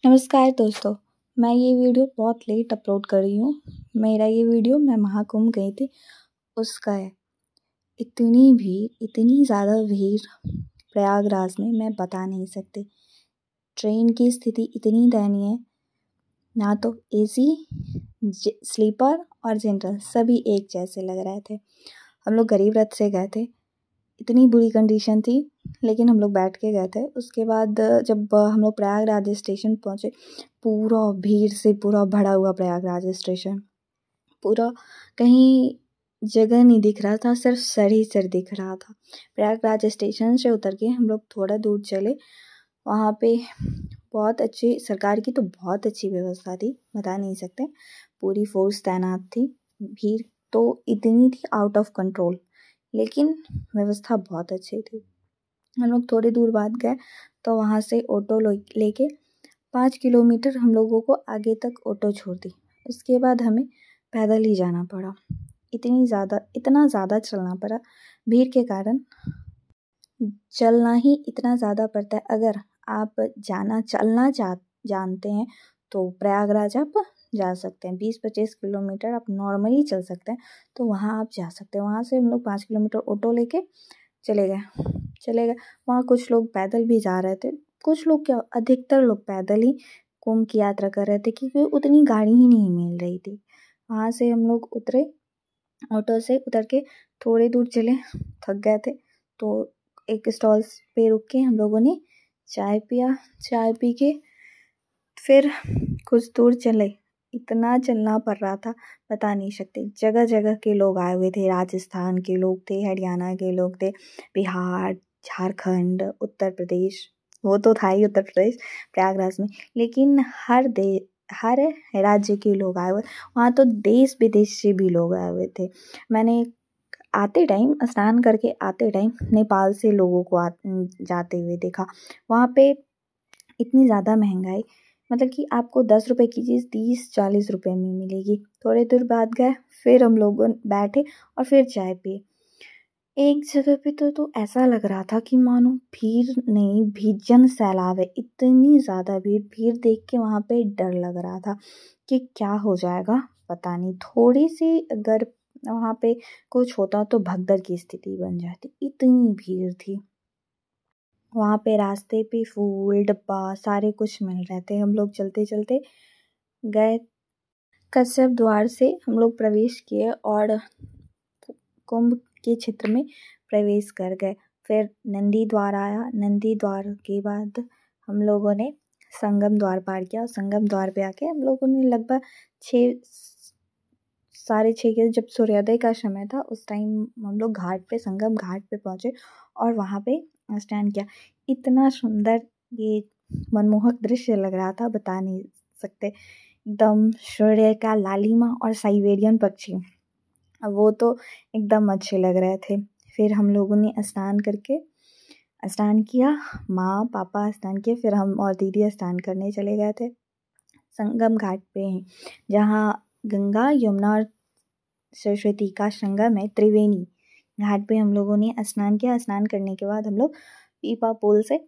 नमस्कार दोस्तों, मैं ये वीडियो बहुत लेट अपलोड कर रही हूँ। मेरा ये वीडियो मैं महाकुंभ गई थी उसका है। इतनी ज़्यादा भीड़ प्रयागराज में मैं बता नहीं सकती। ट्रेन की स्थिति इतनी दयनीय है, ना तो एसी, स्लीपर और जनरल सभी एक जैसे लग रहे थे। हम लोग गरीब रथ से गए थे, इतनी बुरी कंडीशन थी, लेकिन हम लोग बैठ के गए थे। उसके बाद जब हम लोग प्रयागराज स्टेशन पहुँचे, पूरा भीड़ से पूरा भरा हुआ प्रयागराज स्टेशन, पूरा कहीं जगह नहीं दिख रहा था, सिर्फ सर ही सर दिख रहा था। प्रयागराज स्टेशन से उतर के हम लोग थोड़ा दूर चले, वहाँ पे बहुत अच्छी सरकार की तो बहुत अच्छी व्यवस्था थी, बता नहीं सकते। पूरी फोर्स तैनात थी। भीड़ तो इतनी थी आउट ऑफ कंट्रोल, लेकिन व्यवस्था बहुत अच्छी थी। हम लोग थोड़ी दूर बाद गए तो वहाँ से ऑटो लेके 5 किलोमीटर हम लोगों को आगे तक ऑटो छोड़ दी। उसके बाद हमें पैदल ही जाना पड़ा। इतना ज़्यादा चलना पड़ा, भीड़ के कारण चलना ही इतना ज़्यादा पड़ता है। अगर आप चलना जानते हैं तो प्रयागराज आप जा सकते हैं। 20-25 किलोमीटर आप नॉर्मली चल सकते हैं, तो वहाँ आप जा सकते हैं। वहाँ से हम लोग 5 किलोमीटर ऑटो लेके चले गए। वहाँ कुछ लोग पैदल भी जा रहे थे, कुछ लोग क्या, अधिकतर लोग पैदल ही कुंभ की यात्रा कर रहे थे, क्योंकि उतनी गाड़ी ही नहीं मिल रही थी। वहाँ से हम लोग उतरे, ऑटो से उतर के थोड़ी दूर चले, थक गए थे तो एक स्टॉल पे रुक के हम लोगों ने चाय पिया। चाय पी के फिर कुछ दूर चले। इतना चलना पड़ रहा था, बता नहीं सकते। जगह जगह के लोग आए हुए थे, राजस्थान के लोग थे, हरियाणा के लोग थे, बिहार, झारखंड, उत्तर प्रदेश, वो तो था ही उत्तर प्रदेश प्रयागराज में, लेकिन हर राज्य के लोग आए हुए। वहाँ तो देश विदेश से भी लोग आए हुए थे। मैंने स्नान करके आते टाइम नेपाल से लोगों को जाते हुए देखा। वहाँ पे इतनी ज़्यादा महंगाई, मतलब कि आपको 10 रुपए की चीज़ 30-40 रुपए में मिलेगी। थोड़ी देर बाद गए, फिर हम लोग बैठे और फिर चाय पिए। एक जगह पे तो ऐसा लग रहा था कि मानो भीड़ नहीं, जन सैलाब है। इतनी ज़्यादा भीड़ देख के वहाँ पे डर लग रहा था कि क्या हो जाएगा पता नहीं। थोड़ी सी अगर वहाँ पे कुछ होता तो भगदड़ की स्थिति बन जाती, इतनी भीड़ थी। वहाँ पे रास्ते पे फूल डब्बा सारे कुछ मिल रहे थे। हम लोग चलते चलते गए, कश्यप द्वार से हम लोग प्रवेश किए और कुंभ के क्षेत्र में प्रवेश कर गए। फिर नंदी द्वार आया। नंदी द्वार के बाद हम लोगों ने संगम द्वार पार किया। संगम द्वार पे आके हम लोगों ने लगभग 6-6:30 के, जब सूर्योदय का समय था, उस टाइम हम लोग संगम घाट पे पहुँचे और वहाँ पे स्नान किया। इतना सुंदर ये मनमोहक दृश्य लग रहा था, बता नहीं सकते। एकदम सूर्य का लालिमा और साइबेरियन पक्षी, वो तो एकदम अच्छे लग रहे थे। फिर हम लोगों ने स्नान किया, माँ पापा स्नान किए, फिर हम और दीदी स्नान करने चले गए थे। संगम घाट पे जहाँ गंगा यमुना और सरस्वती का संगम है, त्रिवेणी घाट पे हम लोगों ने स्नान किया। स्नान करने के बाद हम लोग पीपा पुल से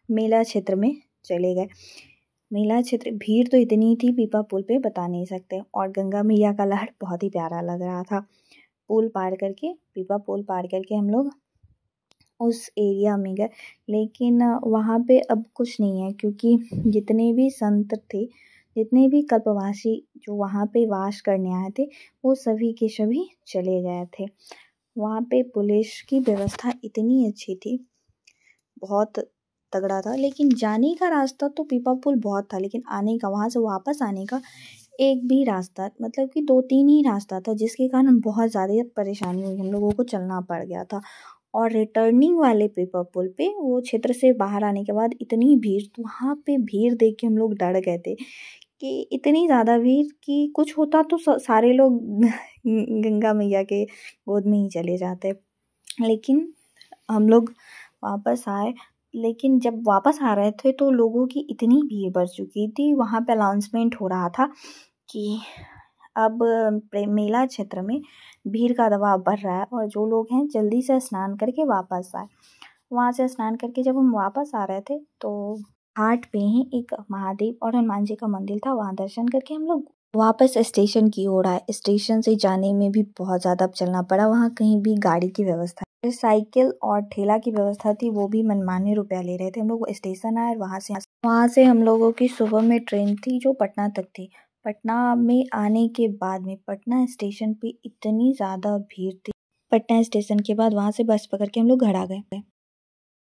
मेला क्षेत्र में चले गए। मेला क्षेत्र, भीड़ तो इतनी थी पीपा पुल पे, बता नहीं सकते। और गंगा मैया का लहर बहुत ही प्यारा लग रहा था। पीपा पुल पार करके हम लोग उस एरिया में गए, लेकिन वहाँ पे अब कुछ नहीं है, क्योंकि जितने भी संत थे, जितने भी कल्पवासी जो वहाँ पे वास करने आए थे, वो सभी के सभी चले गए थे। वहाँ पे पुलिस की व्यवस्था इतनी अच्छी थी, बहुत तगड़ा था। लेकिन जाने का रास्ता तो पीपा पुल बहुत था, लेकिन आने का, वहाँ से वापस आने का एक भी रास्ता, मतलब कि 2-3 ही रास्ता था, जिसके कारण बहुत ज़्यादा परेशानी हुई, हम लोगों को चलना पड़ गया था। और रिटर्निंग वाले पीपा पुल पे, वो क्षेत्र से बाहर आने के बाद इतनी भीड़, तो वहाँ पे भीड़ देख के हम लोग डर गए थे कि इतनी ज़्यादा भीड़ कि कुछ होता तो सारे लोग गंगा मैया के गोद में ही चले जाते। लेकिन हम लोग वापस आए, लेकिन जब वापस आ रहे थे तो लोगों की इतनी भीड़ बढ़ चुकी थी। वहाँ पे अनाउंसमेंट हो रहा था कि अब मेला क्षेत्र में भीड़ का दबाव बढ़ रहा है और जो लोग हैं जल्दी से स्नान करके वापस आए। वहाँ से स्नान करके जब हम वापस आ रहे थे तो घाट पे ही एक महादेव और हनुमान जी का मंदिर था। वहाँ दर्शन करके हम लोग वापस स्टेशन की ओर आए। स्टेशन से जाने में भी बहुत ज़्यादा चलना पड़ा। वहाँ कहीं भी गाड़ी की व्यवस्था, साइकिल और ठेला की व्यवस्था थी, वो भी मनमाने रुपया ले रहे थे। हम लोग स्टेशन आए और वहाँ से हम लोगों की सुबह में ट्रेन थी जो पटना तक थी। पटना में आने के बाद में पटना स्टेशन पे इतनी ज़्यादा भीड़ थी। पटना स्टेशन के बाद वहाँ से बस पकड़ के हम लोग घर आ गए।